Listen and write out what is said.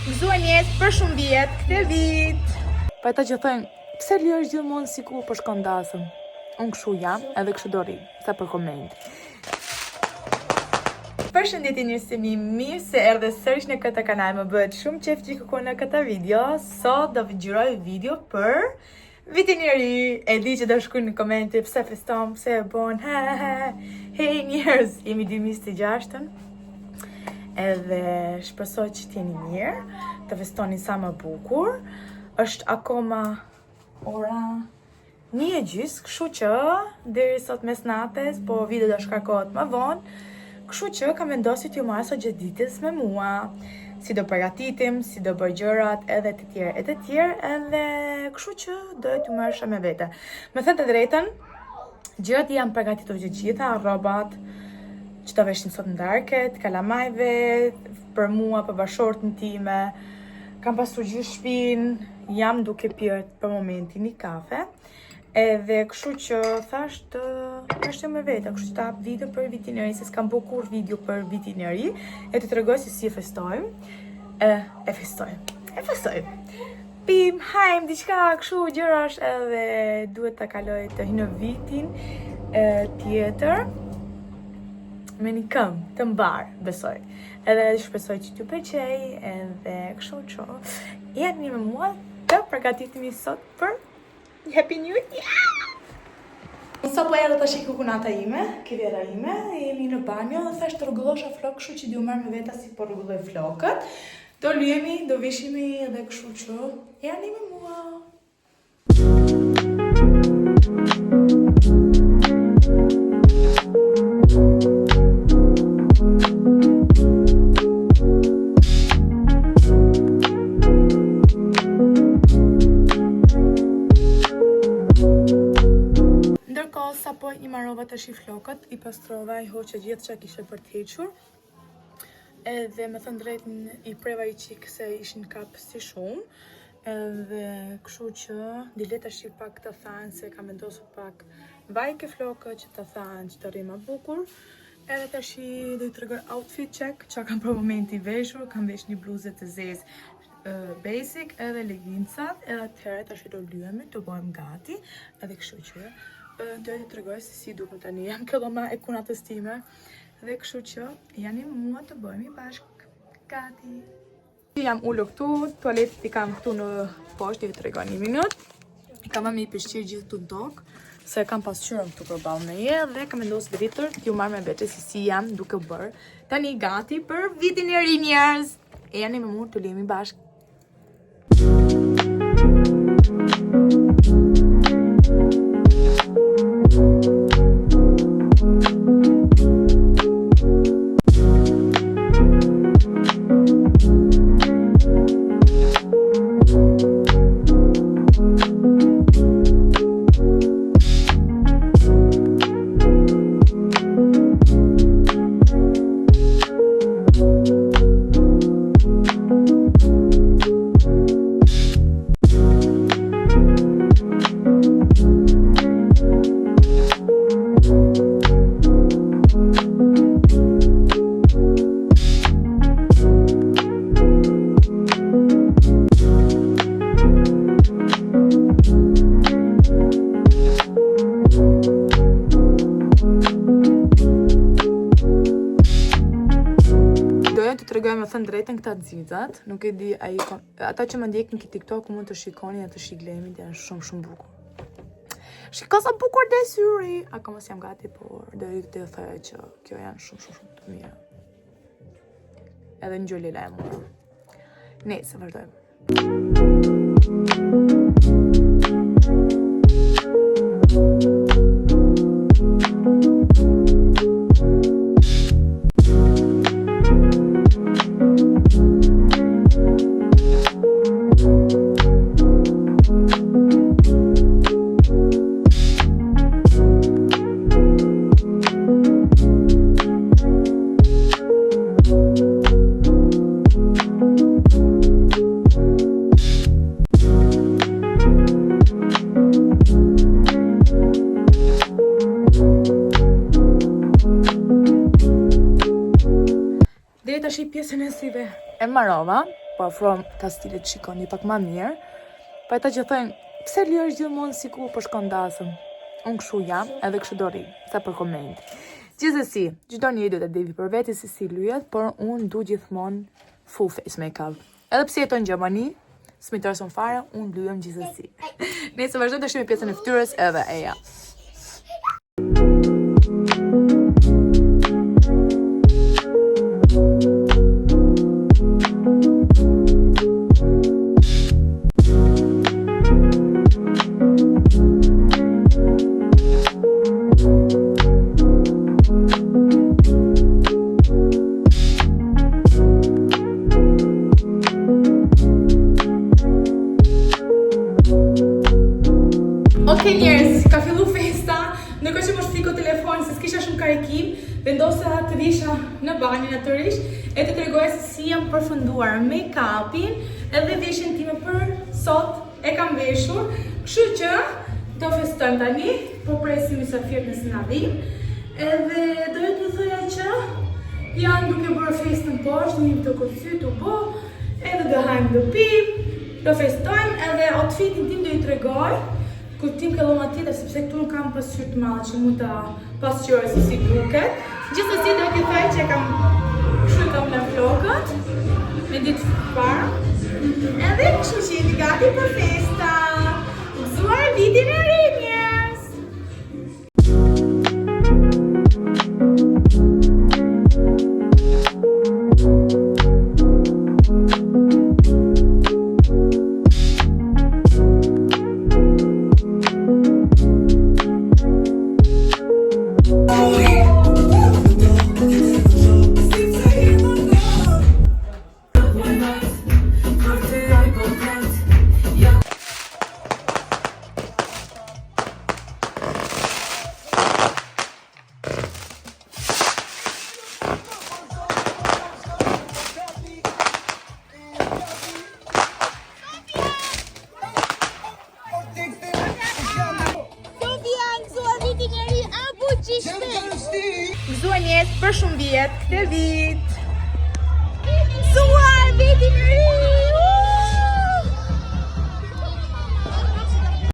Gëzuar njerëz për shumë vjet këtë vit. Pa ata që thënë, pse lirë gjithmonë sikur po shkon dasëm. Unë kështu jam, edhe kështu do ri, sa për koment. Përshëndetje njerëz të mi, mirë se erdhe sërish në këtë kanal, më bëhet shumë qejf që kërkoj në këtë video. Sot do vëgjyroj video për vitin e ri. E di që do shkruajnë në komente pse feston, pse e bon. Hey njerëz, jemi 2026-ën. Edhe shpresoj që t'jeni mirë, të festoni sa më bukur. Është akoma ora 1:30, kështu që deri sot mesnates, po video do shkarkohet më vonë. Kështu që kam vendosur t'ju marr sot gjatë ditës me mua, si do përgatitem, si do bëj gjërat, edhe të tjerë, edhe kështu që do t'ju marrësha me vete. Me thënë të drejtën, gjërat janë përgatitur të gjitha, rrobat që do veshim sot në darket, kalamajve, për mua, për bashortën time. Kam pasur gjithë shtëpinë, jam duke pirë për momentin një kafe. Edhe kështu që thash të veshëm me vete, kështu që ta hap video për vitin e ri, se s'kam bërë kur video për vitin e ri, e të tregoj se si e festojmë. E festojmë. Pim, hajm, diçka kështu gjërash, edhe duhet ta kaloj të hy në vitin tjetër. Me një këmbë të mbar, besoj. Edhe shpresoj që t'ju pëlqej, edhe kështu që jeni me mua të përgatitemi sot për Happy New Year! Sot po erdhe tash kukunata ime, kivera ime, jemi në banjo dhe thash të rregullosha flok, kështu që du marr me veta si po rregulloj flokët. Do lyhemi, do vishemi edhe kështu që jeni me mua. Sapo i marrova tash i flokët, i pastrova, i hoqa gjithë që kishe për t'hequr. Edhe me thënë drejtën i preva i qikë se ishin kap si shumë. Edhe kështu që dile tash i pak të thanë se kam vendosur pak vajke flokët që të thanë që të rri më bukur. Edhe tash i do i tregoj outfit check që kam për momenti veshur, kam vesh një bluzë të zezë basic edhe legincat, edhe atëherë tash i do lyhemi, të bëjmë gati, edhe kështu që do t'ju tregoj se si duket tani. Jam këlloma e kunatës time dhe kështu që jani mua të bëhemi bashkë gati. Jam ullu këtu, tualetit i kam këtu në poshtë, t'ju tregoj një minut. I kam i peshqirë gjithë të tokë, se kam pasqyrën këtu përballë me je dhe kam vendosur dritër t'ju marr me vete se si jam duke bërë tani gati për vitin e ri njerëz. E jani me mua të lihemi bashkë. Të tregoj me thënë drejtën këta xixat, nuk e di ata që më ndjekin në TikTok mund të shikoni atë shiglemit, janë shumë bukur. Shiko sa bukur dhe syri! Akoma s'jam gati, por do të thëj që kjo janë shumë të mira. Edhe në gjolila e mua. Nëse vazhdojmë. Tash i pjesën e syve e marrova, po afrom ta stilet shikoni pak më mirë. Po ata që thënë, pse lësh gjithmonë sikur po shkon dasëm? Unë kështu jam, edhe kështu do rri, sa për koment. Gjithsesi, çdo njeri duhet të divi për vete se si lyhet, por unë du gjithmonë full face makeup. Edhe pse jeton në Gjermani, s'mintereson fare, unë lyhem gjithsesi. Nëse vazhdojmë të shihim pjesën e fytyrës edhe eja. Okej njerëz, ka fillu festa, ndërkohë që më shpiko telefon se s'kisha shumë karikim, vendosa të visha në banjë natyrisht e të tregoja se si jam përfunduar make-upin edhe veshjen time për sot e kam veshur, kështu që do festojmë tani, po presim mysafirët nëse na vinë, edhe doja t'ju thoja që janë duke bërë festën poshtë, një të kërcy të bo, edhe do hajmë do pim, do festojmë edhe outfitin tim do ju tregoj. Tim këllon atjetër, sepse këtu nuk kam pasqyrë të madhe që mund të pasqyroj se si duket. Gjithsesi do t'ju thoj që kam kështu në flokët, me ditë parë. Edhe kështu që jeni gati për festa. Gëzuar vitin e ri njerëz! Gëzuar njerëz për shumë vjet këtë vit. Gëzuar vitin e ri!